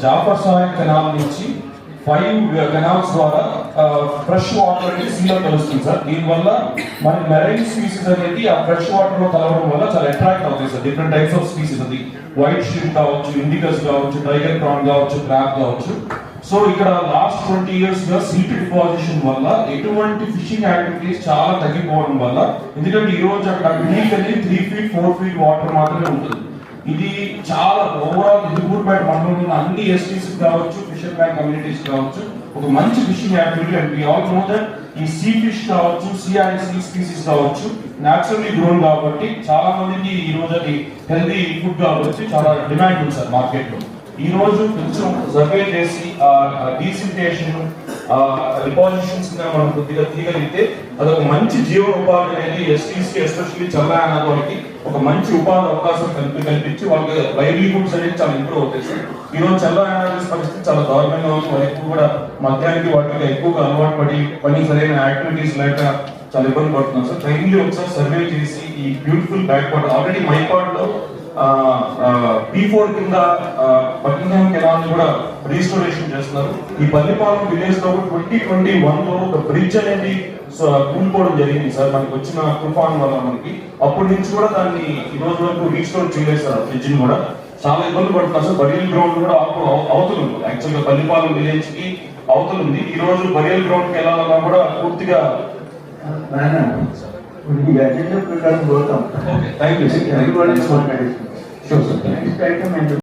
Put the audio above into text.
Jafar Sagar canal నుంచి 5 canals ద్వారా fresh water అనేది సీలో కలుస్తుంది సార్. దీనివల్ల మన మెరైన్ స్పీసీస్ అనేది ఆ ఫ్రెష్ వాటర్ లో కలవడం వల్ల చాలా అట్రాక్ట్ అవుతాయి sir. Different types of species అది వైట్ షిప్ కావచ్చు, ఇండికస్ కావచ్చు, టైగర్ ప్రాన్ కావచ్చు, క్రాబ్ కావచ్చు. సో ఇక్కడ లాస్ట్ 20 years గా సిల్ట్ డిపాజిషన్ వల్ల ఎటువంటి ఫిషింగ్ యాక్టివిటీస్ చాలా తగ్గిపోవడం వల్ల, ఎందుకంటే ఈ రోజు అక్కడ నీళ్ళు అనేది 3 feet 4 feet వాటర్ మాత్రమే ఉంటుంది. ఇది చాలా ఓవరాల్ దిగుబడిపేట మండలంలో అన్ని ఎస్టీస్ కావచ్చు, ఫిషర్ మ్యాన్ కమ్యూనిటీస్ కావచ్చు ఒక మంచి fishing activity. And we all know that ఈ సీ ఫిష్ కావచ్చు, సీ స్పీసీస్ కావచ్చు న్యాచురల్లీ గ్రోన్ కాబట్టి చాలా మందికి ఈ రోజు అది హెల్దీ ఫుడ్ కాబట్టి చాలా డిమాండ్ ఉంది సార్ మార్కెట్ లో. ఈ రోజు కొంచెం సర్వే చేసి డీసిల్టేషన్ డిపాజిషన్స్ మనం కొద్దిగా తీయగలిగితే అదొక మంచి జీవనోపాధి అనేది ఎస్టీస్ కి ఎస్పెషల్లీ చల్లయాన వాళ్ళకి ఒక మంచి ఉపాధి అవకాశం కల్పించి వాళ్ళకి లైవ్లీహుడ్స్ అనేది చాలా ఇంప్రూవ్ అవుతాయి సార్. ఈ రోజు చల్లయాన పరిస్థితి చాలా దారుణంగా ఉంది. వాళ్ళు ఎక్కువ కూడా మధ్యాహ్నానికి వాటికి ఎక్కువగా అలవాటు పడి పని సరైన యాక్టివిటీస్ లేక చాలా ఇబ్బంది పడుతున్నాం సార్. ట్రైన్లీ ఒకసారి సర్వే చేసి ఈ beautiful back part already Mypadu లో P4 కింద బకింగ్హామ్ కెనాల్ ని కూడా రీస్టోరేషన్ చేస్తున్నారు. ఈ పల్లిపాలెం విలేజ్ లో 2021 లో ఒక బ్రిడ్జ్ అనేది కూలిపోవడం జరిగింది సార్ మనకి వచ్చిన తుఫాన్ వల్ల. మనకి అప్పటి నుంచి కూడా దాన్ని ఈ రోజు వరకు రీస్టోర్ చేయలేదు సార్. బ్రిడ్జ్ ని కూడా చాలా ఇబ్బంది పడుతున్నారు సార్. బరియల్ గ్రౌండ్ కూడా అవుతుంది యాక్చువల్గా పల్లిపాలెం విలేజ్ కి అవుతుంది. ఈ రోజు బరియల్ గ్రౌండ్ కి వెళ్ళాలన్నా కూడా పూర్తిగా Agenda program work out. Okay, thank you. Everyone is organized. Sure, sir. Next item.